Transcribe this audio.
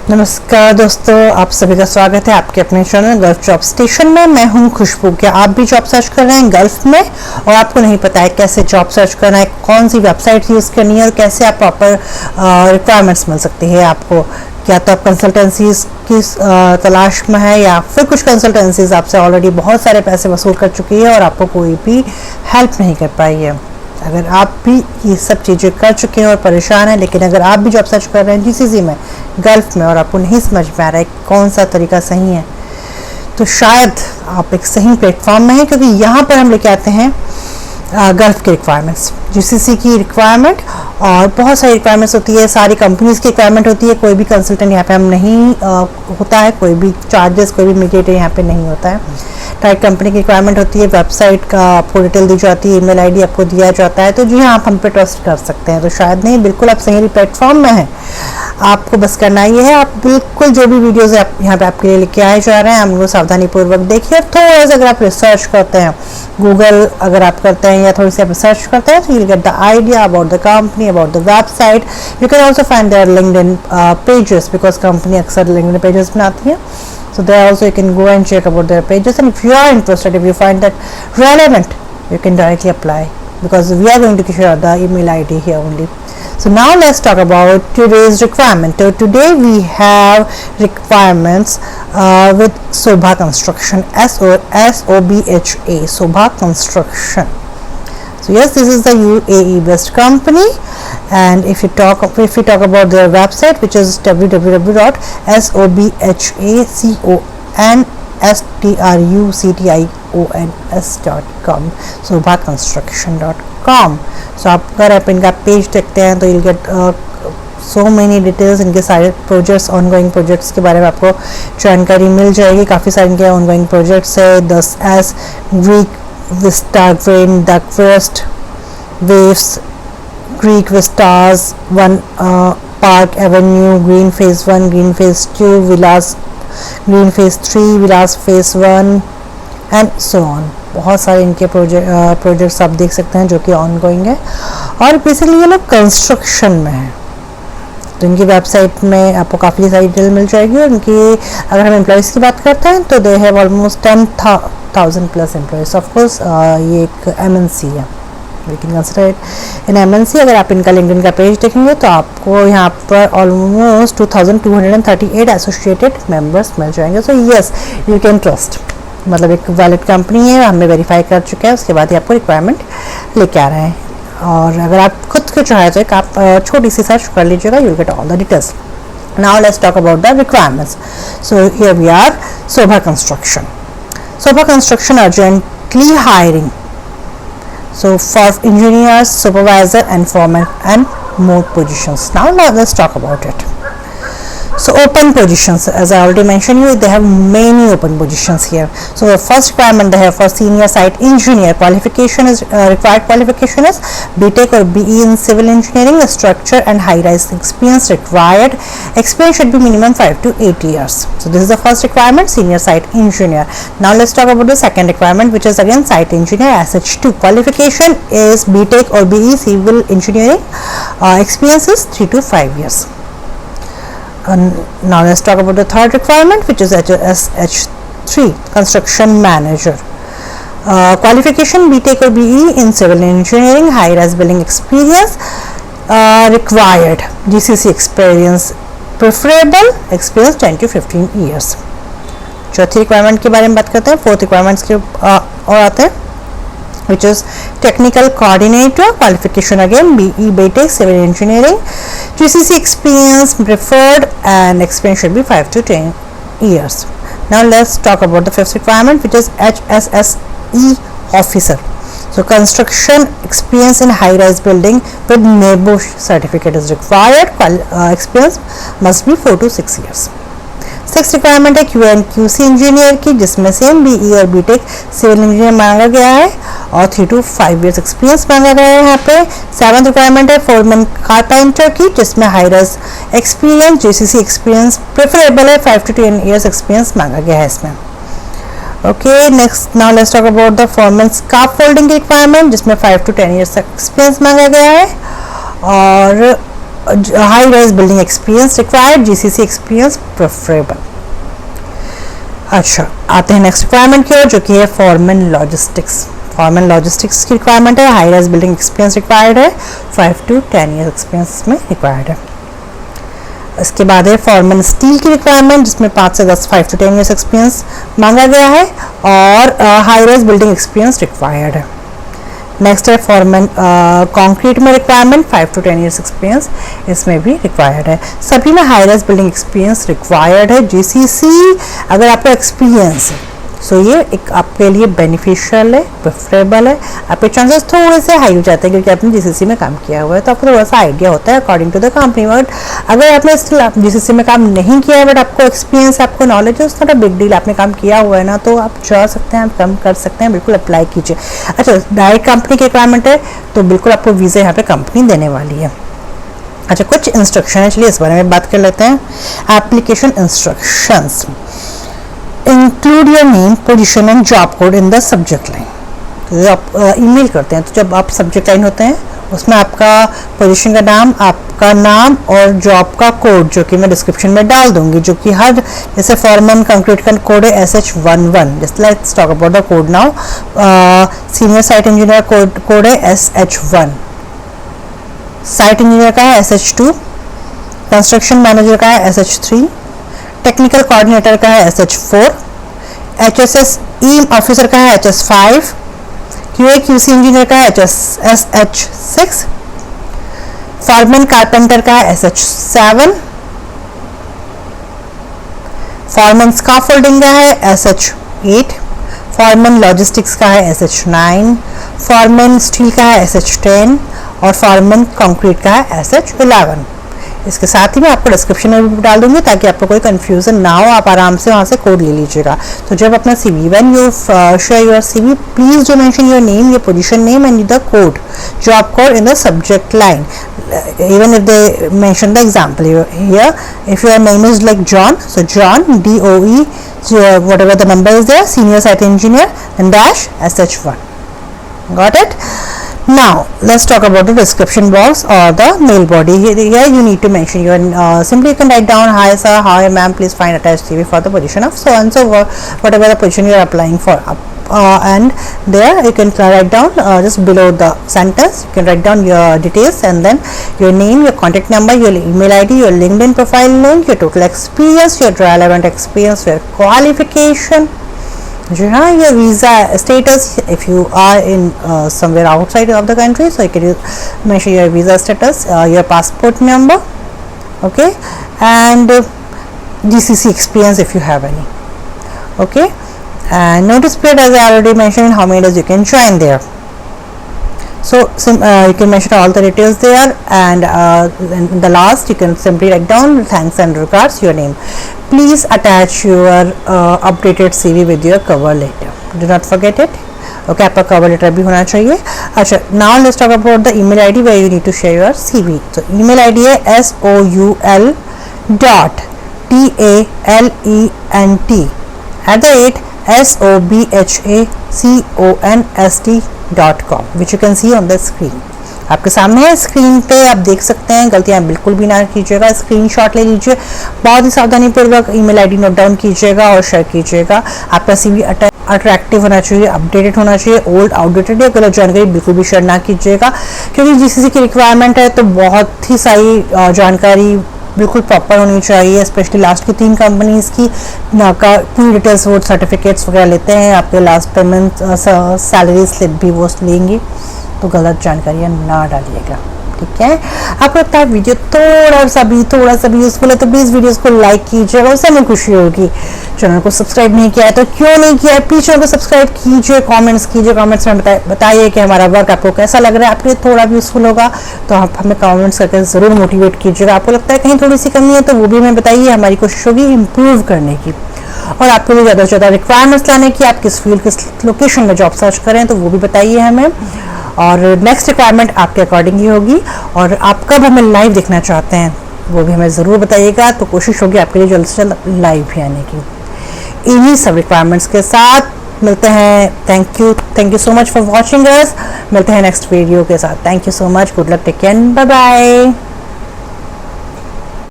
नमस्कार दोस्तों, आप सभी का स्वागत है आपके अपने चैनल गल्फ जॉब स्टेशन में। मैं हूं खुशबू। क्या आप भी जॉब सर्च कर रहे हैं गल्फ में और आपको नहीं पता है कैसे जॉब सर्च करना है, कौन सी वेबसाइट यूज़ करनी है और कैसे आप प्रॉपर रिक्वायरमेंट्स मिल सकती है आपको? क्या तो आप कंसल्टेंसीज की तलाश में है या फिर कुछ कंसल्टेंसीज आपसे ऑलरेडी बहुत सारे पैसे वसूल कर चुकी है और आपको कोई भी हेल्प नहीं कर पाई है। अगर आप भी ये सब चीज़ें कर चुके हैं और परेशान हैं, लेकिन अगर आप भी जॉब सर्च कर रहे हैं जीसीसी में, गल्फ में, और आपको नहीं समझ में आ रहा है कौन सा तरीका सही है, तो शायद आप एक सही प्लेटफॉर्म में हैं, क्योंकि यहाँ पर हम लेके आते हैं गल्फ की रिक्वायरमेंट्स, जीसीसी की रिक्वायरमेंट। और बहुत सारी रिक्वायरमेंट्स होती है, सारी कंपनीज़ की रिक्वायरमेंट होती है। कोई भी कंसल्टेंट यहाँ पे हम नहीं होता है, कोई भी चार्जेस, कोई भी मीडिएटर यहाँ पे नहीं होता है। डायरेक्ट कंपनी की रिक्वायरमेंट होती है, वेबसाइट का आपको डिटेल दी जाती है, ईमेल आईडी आपको दिया जाता है। तो जी हाँ, आप हम पे ट्रस्ट कर सकते हैं। तो शायद नहीं, बिल्कुल आप सही प्लेटफॉर्म में हैं। आपको बस करना ये है, आप बिल्कुल जो भी वीडियोज़ आप यहाँ पे आपके लिए लेके आए जा रहे हैं, हम लोग सावधानीपूर्वक देखिए। थोड़ा सा अगर आप रिसर्च करते हैं, गूगल अगर आप करते हैं या थोड़ी सी आप रिसर्च करते हैं, तो you get the idea about the company, about the website. You can also find their LinkedIn pages, because company अक्सर लिंक्डइन पेजेस बनाती है। So there also you can go and check about their pages, and if you are interested, if you find that relevant, you can directly apply, because we are going to share the email ID here only. So now let's talk about today's requirement. So today we have requirements with Sobha Construction, SOBHA, Sobha Construction. So yes, this is the UAE based company, and if you talk about their website, which is www.sobhaconstructions.com, sobhaconstruction.com. So आप अगर आप इनका page देखते हैं तो you'll get so many details, इनके सारे projects, ongoing projects के बारे में आपको जानकारी मिल जाएगी। काफ़ी सारे इनके ऑनगोइंग प्रोजेक्ट्स है। 10S Greek Vista Green, Duckfest, Waves, Greek Vistas, Park Avenue, Green Phase 1, Green Phase 2, Villas, Green Phase 3, Villas Phase 1 and so on. बहुत सारे इनके प्रोजेक्ट्स आप देख सकते हैं जो कि ऑनगोइंग है, और बेसिकली ये लोग कंस्ट्रक्शन में है। तो इनकी वेबसाइट में आपको काफ़ी सारी डिटेल मिल जाएगी। और इनकी अगर हम एम्प्लॉयज़ की बात करते हैं तो they have almost 10,000 plus employees. Of course ये एक MNC है, लेकिन कंसिडर इट इन MNC। अगर आप इनका लिंक्डइन का पेज देखेंगे तो आपको यहाँ पर ऑलमोस्ट 2,238 एसोसिएटेड मेंबर्स मिल जाएंगे। So yes, you can trust, मतलब एक वैलिड कंपनी है, हमने वेरीफाई कर चुके हैं, उसके बाद ही आपको रिक्वायरमेंट लेके आ रहे हैं। और अगर आप खुद को चाहे तो एक आप छोटी सी सर्च कर लीजिएगा, you get all the details. Now let's talk about the requirements. So here we are, Sobha Construction. Sobha Construction urgently hiring. So for engineers, supervisor and foreman and more positions. Now let's talk about it. So open positions, as I already mentioned you, they have many open positions here. So the first requirement they have for senior site engineer, qualification is required qualification is BTech or BE in civil engineering, structure and high rise experience required. Experience should be minimum 5 to 8 years. So this is the first requirement, senior site engineer. Now let's talk about the second requirement, which is again site engineer SH2. Qualification is BTech or BE civil engineering. Experience is 3 to 5 years. Now let's talk about the third requirement, which is SH3, construction manager. Qualification BTech or BE in civil engineering, high rise building experience required, GCC experience preferable, experience 10 to 15 years. चौथी requirement के बारे में बात करते हैं। Fourth requirements के और आते हैं, which is technical coordinator, qualification again BE BTech civil engineering, GCC experience preferred, and experience should be 5 to 10 years. Now let's talk about the fifth requirement, which is HSSE officer. So construction experience in high rise building with NEBO certificate is required. Experience must be 4 to 6 years. Six requirement है QC engineer की, जिसमें same BE और BTech civil engineer मांगा गया है और 3 to 5 years experience मांगा गया है यहाँ पे। सेवंथ रिक्वायरमेंट है फोरमैन कारपेंटर की, जिसमें high rise experience, GCC experience preferable है, 5 to 10 years एक्सपीरियंस मांगा गया है इसमें। Okay, next now let's talk about the foreman scaffolding की रिक्वायरमेंट, जिसमें 5 to 10 years एक्सपीरियंस मांगा गया है। और high rise building experience required, GCC experience preferable. अच्छा, आते हैं नेक्स्ट रिक्वायरमेंट की ओर, जो कि है फॉरमैन लॉजिस्टिक्स। फॉरमैन लॉजिस्टिक्स की रिक्वायरमेंट है, high rise building experience required है, 5 to 10 ईयर एक्सपीरियंस में रिक्वायर्ड है। इसके बाद है फॉरमैन स्टील की रिक्वायरमेंट, जिसमें 5 से 10 5 to 10 ईयर्स एक्सपीरियंस मांगा गया है, और high rise building experience required है। नेक्स्ट है फॉरमैन कंक्रीट में रिक्वायरमेंट, 5 to 10 ईयर्स एक्सपीरियंस इसमें भी रिक्वायर्ड है। सभी में high rise building experience required है। जीसीसी अगर आपका एक्सपीरियंस है, सो ये एक आपके लिए बेनिफिशियल है, प्रेफरेबल है। आपके चांसेस थोड़े से हाई हो जाते हैं क्योंकि आपने जीसीसी में काम किया हुआ है, तो आपको थोड़ा सा आइडिया होता है according to the company. But अगर आपने स्टिल जीसीसी में काम नहीं किया है, बट आपको एक्सपीरियंस, आपको नॉलेज है, उस नॉट अ बिग डील, आपने काम किया हुआ है ना, तो आप जा सकते हैं, आप काम कर सकते हैं, बिल्कुल अप्लाई कीजिए। अच्छा, डायरेक्ट कंपनी की रिक्वायरमेंट है, तो बिल्कुल आपको वीज़ा यहाँ पे कंपनी देने वाली है। अच्छा, कुछ इंस्ट्रक्शन है, चलिए इस बारे में बात कर लेते हैं। Application instructions include your name, position and job code in the subject line. तो आप ईमेल करते हैं, तो जब आप सब्जेक्ट लाइन होते हैं उसमें आपका पोजीशन का नाम, आपका नाम और जॉब का कोड, जो कि मैं डिस्क्रिप्शन में डाल दूंगी, जो कि हर, जैसे फॉरमैन कंक्रीट का कोड है SH11। Just let's talk about the code now. Senior site engineer code है SH1, साइट इंजीनियर का है SH2, कंस्ट्रक्शन मैनेजर का है SH3, टेक्निकल कोऑर्डिनेटर का है SH4, HSE ऑफिसर का है HS5, QA QC इंजीनियर का है SH6, फॉरमैन कारपेंटर का है SH7, फॉरमैन स्काफोल्डिंग का है SH8, फॉरमैन लॉजिस्टिक्स का है SH9, फॉरमैन स्टील का है SH10 और फॉरमैन कंक्रीट का है SH11। इसके साथ ही मैं आपको डिस्क्रिप्शन में भी डाल दूंगी ताकि आपको कोई कंफ्यूजन ना हो, आप आराम से वहाँ से कोड ले लीजिएगा। तो जब अपना CV, when you share your CV, please do mention your name, your position name and the code, job code in the subject line, even if they mention the example here. If your name is like John, so John, DOE, whatever the number is there, senior site engineer, and dash SH1. Got it? Now let's talk about the description box or the mail body. Here you need to mention your simply you can write down, hi sir, hi ma'am, please find attached CV for the position of so and so, whatever the position you are applying for. And there you can write down just below the sentence, you can write down your details and then your name, your contact number, your email ID, your LinkedIn profile link, your total experience, your relevant experience, your qualification, your visa status if you are in somewhere outside of the country, so you can mention your visa status, your passport number, okay, and GCC experience if you have any, okay, and notice period as I already mentioned, how many days you can join there. So you can mention all the details there, and in the last you can simply write down thanks and regards, your name. Please attach your updated CV with your cover letter, do not forget it. Okay, आपका cover letter भी होना चाहिए. अच्छा, now let's talk about the email ID where you need to share your CV. So email ID है soul.talent@sobhaconst.com, which you can see on the screen. आपके सामने है screen पे, आप देख सकते हैं। गलतियां बिल्कुल भी ना कीजिएगा, स्क्रीनशॉट ले लीजिए, बहुत ही सावधानीपूर्वक ईमेल आईडी नोट डाउन कीजिएगा और शेयर कीजिएगा। आपका CV अट्रैक्टिव होना चाहिए, अपडेटेड होना चाहिए, ओल्ड आउटडेटेड या गलत जानकारी बिल्कुल भी शेयर ना कीजिएगा, क्योंकि GCC की रिक्वायरमेंट है तो बहुत ही सारी जानकारी बिल्कुल प्रॉपर होनी चाहिए। स्पेशली लास्ट की 3 कंपनीज की का पूरी डिटेल्स, वो सर्टिफिकेट्स वगैरह लेते हैं, आपके लास्ट पेमेंट सैलरी स्लिप भी वो लेंगे, तो गलत जानकारियाँ ना डालिएगा, ठीक है। आपको लगता है वीडियो थोड़ा सा भी यूजफुल है तो प्लीज़ वीडियोस को लाइक कीजिएगा, उससे हमें खुशी होगी। चैनल को सब्सक्राइब नहीं किया है तो क्यों नहीं किया है, प्लीज़ चैनल को सब्सक्राइब कीजिए, कमेंट्स कीजिए, कमेंट्स में बताइए कि हमारा वर्क आपको कैसा लग रहा है। आपके लिए थोड़ा भी यूजफुल होगा तो आप हमें कमेंट्स करके ज़रूर मोटिवेट कीजिएगा। आपको लगता है कहीं थोड़ी सी कमी है तो वो भी हमें बताइए, हमारी कोशिश होगी इम्प्रूव करने की और आपके लिए ज़्यादा से ज़्यादा रिक्वायरमेंट्स लाने की। आप किस फील्ड, किस लोकेशन में जॉब सर्च करें तो वो भी बताइए हमें, और नेक्स्ट रिक्वायरमेंट आपके अकॉर्डिंग ही होगी। और आप कब हमें लाइव देखना चाहते हैं वो भी हमें ज़रूर बताइएगा, तो कोशिश होगी आपके लिए जल्द से जल्द लाइव भी आने की। इन्हीं सब रिक्वायरमेंट्स के साथ मिलते हैं। Thank you so much for watching us. मिलते हैं नेक्स्ट वीडियो के साथ। Thank you so much, good luck, take care, bye bye.